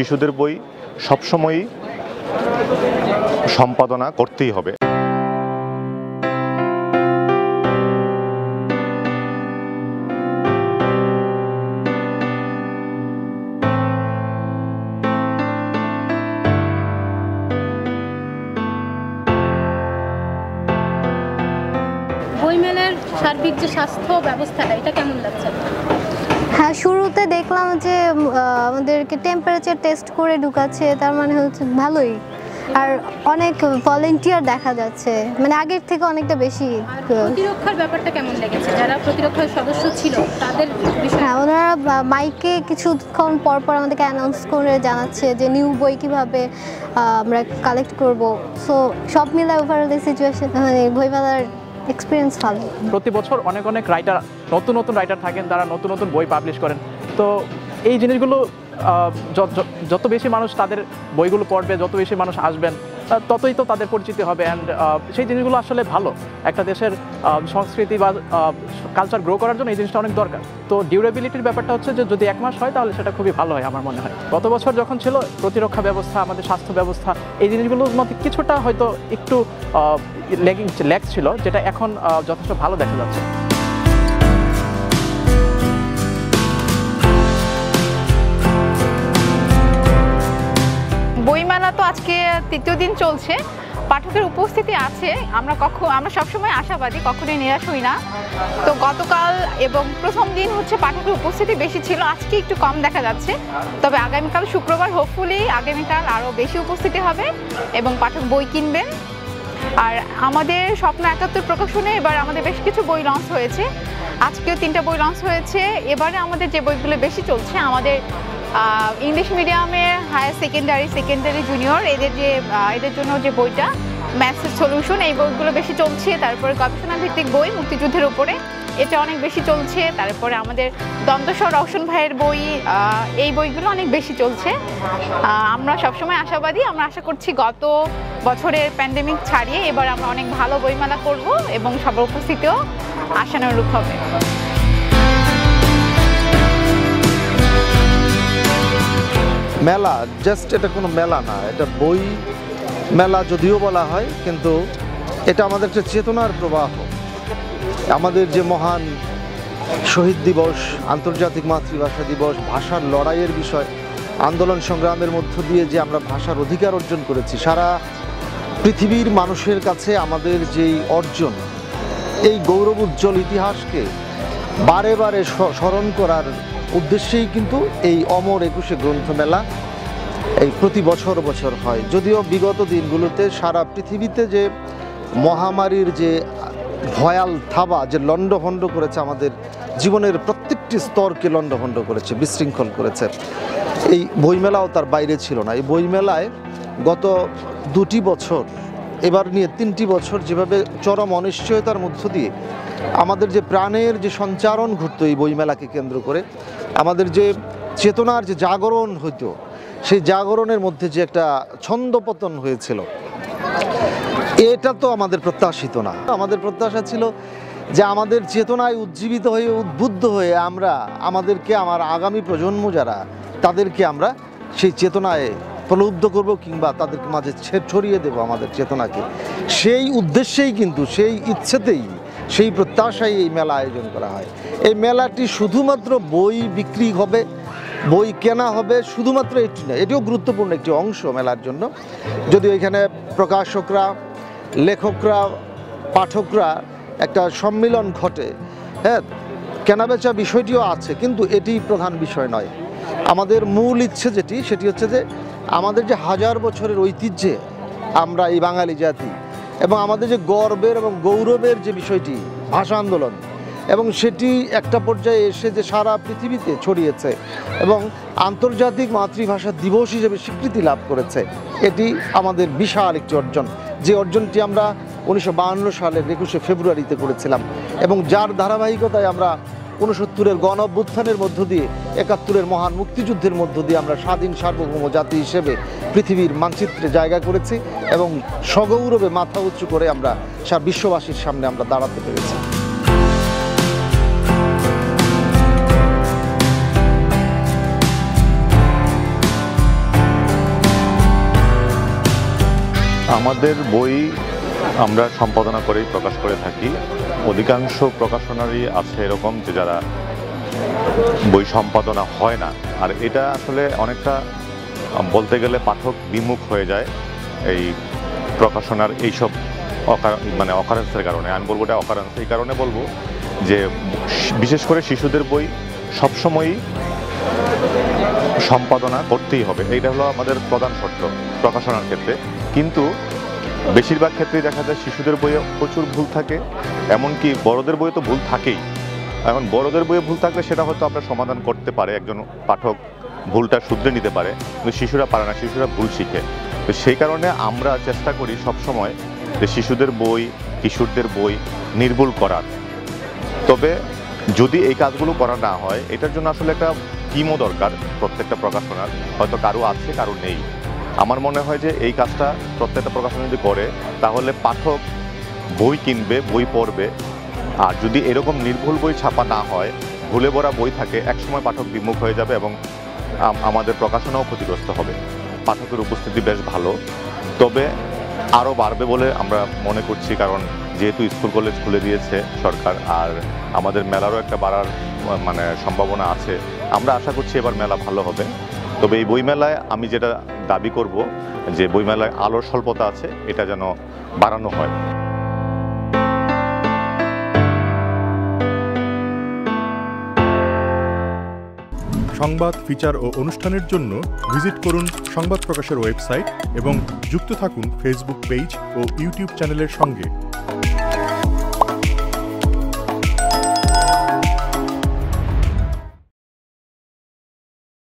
শিশুদের বই সবসময়ই সম্পাদনা করতেই হবে। বইমেলার সার্বিক যে স্বাস্থ্য ব্যবস্থাটা এটা কেমন লাগছে? হ্যাঁ, শুরুতে দেখলাম যে আমাদেরকে টেম্পারেচার টেস্ট করে ঢুকাচ্ছে, তার মানে হচ্ছে ভালোই। আর অনেক ভলেন্টিয়ার দেখা যাচ্ছে, মানে আগের থেকে অনেকটা বেশি। প্রতিরক্ষার ব্যাপারটা কেমন লেগেছে? যারা প্রতিরক্ষার সদস্য ছিল তাদের বিষয়ে? হ্যাঁ, ওনারা মাইকে কিছুক্ষণ পর পর আমাদেরকে অ্যানাউন্স করে জানাচ্ছে যে নিউ বই কীভাবে আমরা কালেক্ট করব। সো সব মিলায় ওভারঅল সিচুয়েশন, মানে বইমেলার এক্সপিরিয়েন্স ভালো। প্রতি বছর অনেক অনেক রাইটার, নতুন নতুন রাইটার থাকেন, তারা নতুন নতুন বই পাবলিশ করেন। তো এই জিনিসগুলো যত বেশি মানুষ তাদের বইগুলো পড়বে, যত বেশি মানুষ আসবেন, ততই তো তাদের পরিচিতি হবে। অ্যান্ড সেই জিনিসগুলো আসলে ভালো, একটা দেশের সংস্কৃতি বা কালচার গ্রো করার জন্য এই জিনিসটা অনেক দরকার। তো ডিউরেবিলিটির ব্যাপারটা হচ্ছে যে যদি 1 মাস হয় তাহলে সেটা খুবই ভালো হয় আমার মনে হয়। গত বছর যখন ছিল প্রতিরক্ষা ব্যবস্থা, আমাদের স্বাস্থ্য ব্যবস্থা, এই জিনিসগুলোর মধ্যে কিছুটা হয়তো একটু ল্যাগ ছিল, যেটা এখন যথেষ্ট ভালো দেখা যাচ্ছে। বইমেলা তো আজকে 3য় দিন চলছে, পাঠকের উপস্থিতি আছে। আমরা সবসময় আশাবাদী, কখনোই নিরাশ হই না। তো গতকাল এবং প্রথম দিন হচ্ছে পাঠকের উপস্থিতি বেশি ছিল, আজকে একটু কম দেখা যাচ্ছে। তবে আগামীকাল শুক্রবার হোপফুলি আগামীকাল আরও বেশি উপস্থিতি হবে এবং পাঠক বই কিনবেন। আর আমাদের স্বপ্ন 71 প্রকাশনে এবার আমাদের বেশ কিছু বই লঞ্চ হয়েছে, আজকেও 3টা বই লঞ্চ হয়েছে। এবারে আমাদের যে বইগুলো বেশি চলছে, আমাদের ইংলিশ মিডিয়ামের হায়ার সেকেন্ডারি জুনিয়র এদের জন্য যে বইটা ম্যাথস সলিউশন, এই বইগুলো বেশি চলছে। তারপরে গবেষণা ভিত্তিক বই মুক্তিযুদ্ধের উপরে, এটা অনেক বেশি চলছে। তারপরে আমাদের দ্বন্দ্বস্বর রওশন ভাইয়ের বই, এই বইগুলো অনেক বেশি চলছে। আমরা সবসময় আশাবাদী, আমরা আশা করছি গত বছরের প্যান্ডেমিক ছাড়িয়ে এবার আমরা অনেক ভালো বইমেলা করব এবং সবার উপস্থিতিও আশানুরূপ হবে। মেলা জাস্ট এটা কোনো মেলা না, এটা বই মেলা যদিও বলা হয়, কিন্তু এটা আমাদের একটা চেতনার প্রবাহ। আমাদের যে মহান শহীদ দিবস, আন্তর্জাতিক মাতৃভাষা দিবস, ভাষার লড়াইয়ের বিষয়, আন্দোলন সংগ্রামের মধ্য দিয়ে যে আমরা ভাষার অধিকার অর্জন করেছি, সারা পৃথিবীর মানুষের কাছে আমাদের যেই অর্জন, এই গৌরব উজ্জ্বল ইতিহাসকে বারে বারে স্মরণ করার উদ্দেশ্যেই কিন্তু এই অমর 21শে গ্রন্থমেলা এই প্রতি বছর হয়। যদিও বিগত দিনগুলোতে সারা পৃথিবীতে যে মহামারীর যে ভয়াল থাবা যে লণ্ডভণ্ড করেছে, আমাদের জীবনের প্রত্যেকটি স্তরকে লণ্ডভণ্ড করেছে, বিশৃঙ্খল করেছে, এই বইমেলাও তার বাইরে ছিল না। এই বইমেলায় গত 2টি বছর, এবার নিয়ে 3টি বছর যেভাবে চরম অনিশ্চয়তার মধ্য দিয়ে আমাদের যে প্রাণের যে সঞ্চারণ ঘটতো এই বইমেলাকে কেন্দ্র করে, আমাদের যে চেতনার যে জাগরণ হইতো, সেই জাগরণের মধ্যে যে একটা ছন্দপতন হয়েছিল, এটা তো আমাদের প্রত্যাশিত না। আমাদের প্রত্যাশা ছিল যে আমাদের চেতনায় উজ্জীবিত হয়ে, উদ্বুদ্ধ হয়ে আমার আগামী প্রজন্ম যারা, তাদেরকে আমরা সেই চেতনায় প্রলুব্ধ করব কিংবা তাদেরকে মাঝে ছড়িয়ে দেব আমাদের চেতনাকে। সেই উদ্দেশ্যেই কিন্তু, সেই ইচ্ছেতেই, সেই প্রত্যাশায় এই মেলা আয়োজন করা হয়। এই মেলাটি শুধুমাত্র বই বিক্রি হবে, বই কেনা হবে, শুধুমাত্র এটি না, এটিও গুরুত্বপূর্ণ একটি অংশ মেলার জন্য। যদিও এখানে প্রকাশকরা, লেখকরা, পাঠকরা একটা সম্মিলন ঘটে, হ্যাঁ, কেনাবেচা বিষয়টিও আছে, কিন্তু এটি প্রধান বিষয় নয়। আমাদের মূল ইচ্ছে সেটি হচ্ছে যে আমাদের যে 1000 বছরের ঐতিহ্যে আমরা এই বাঙালি জাতি, এবং আমাদের যে গর্বের এবং গৌরবের যে বিষয়টি ভাষা আন্দোলন, এবং সেটি একটা পর্যায়ে এসে যে সারা পৃথিবীতে ছড়িয়েছে এবং আন্তর্জাতিক মাতৃভাষা দিবস হিসেবে স্বীকৃতি লাভ করেছে, এটি আমাদের বিশাল একটি অর্জন। যে অর্জনটি আমরা 1952 সালের 21শে ফেব্রুয়ারিতে করেছিলাম, এবং যার ধারাবাহিকতায় আমরা 69-এর গণ অভ্যুত্থানের মধ্য দিয়ে, 71-এর মহান মুক্তিযুদ্ধের মধ্য দিয়ে আমরা স্বাধীন সার্বভৌম জাতি হিসেবে পৃথিবীর মানচিত্রে জায়গা করেছি এবং সগৌরবে মাথা উঁচু করে আমরা বিশ্ববাসীর সামনে আমরা দাঁড়াতে পেরেছি। আমাদের বই আমরা সম্পাদনা করেই প্রকাশ করে থাকি। অধিকাংশ প্রকাশনারই আছে এরকম যে যারা বই সম্পাদনা হয় না, আর এটা আসলে অনেকটা বলতে গেলে পাঠক বিমুখ হয়ে যায় এই প্রকাশনার এইসব অকারেন্সের কারণে। আমি বলবো এটা অকারেন্স এই কারণে বলবো যে বিশেষ করে শিশুদের বই সবসময়ই সম্পাদনা করতেই হবে, এইটা হলো আমাদের প্রধান শর্ত প্রকাশনার ক্ষেত্রে। কিন্তু বেশিরভাগ ক্ষেত্রেই দেখা যায় শিশুদের বইয়ে প্রচুর ভুল থাকে, এমনকি বড়দের বইয়ে তো ভুল থাকেই। এখন বড়দের বইয়ে ভুল থাকলে সেটা হয়তো আমরা সমাধান করতে পারে, একজন পাঠক ভুলটা শুধরে নিতে পারে, কিন্তু শিশুরা পারে না, শিশুরা ভুল শিখে। তো সেই কারণে আমরা চেষ্টা করি সবসময় যে শিশুদের বই, কিশোরদের বই নির্ভুল করার। তবে যদি এই কাজগুলো করা না হয়, এটার জন্য আসলে একটা টিমও দরকার প্রত্যেকটা প্রকাশনার, হয়তো কারো আছে কারো নেই। আমার মনে হয় যে এই কাজটা প্রত্যেকটা প্রকাশনা যদি করে তাহলে পাঠক বই কিনবে, বই পড়বে। আর যদি এরকম নির্ভুল বই ছাপা না হয়, ভুলে ভরা বই থাকে, একসময় পাঠক বিমুখ হয়ে যাবে এবং আমাদের প্রকাশনাও ক্ষতিগ্রস্ত হবে। পাঠকের উপস্থিতি বেশ ভালো, তবে আরও বাড়বে বলে আমরা মনে করছি, কারণ যেহেতু স্কুল কলেজ খুলে দিয়েছে সরকার, আর আমাদের মেলারও একটা বাড়ার সম্ভাবনা আছে। আমরা আশা করছি এবার মেলা ভালো হবে। তবে এই বইমেলায় আমি যেটা দাবি করব যে বইমেলায় আলোর স্বল্পতা আছে, এটা যেন বাড়ানো হয়। সংবাদ, ফিচার ও অনুষ্ঠানের জন্য ভিজিট করুন সংবাদ প্রকাশের ওয়েবসাইট এবং যুক্ত থাকুন ফেসবুক পেজ ও ইউটিউব চ্যানেলের সঙ্গে।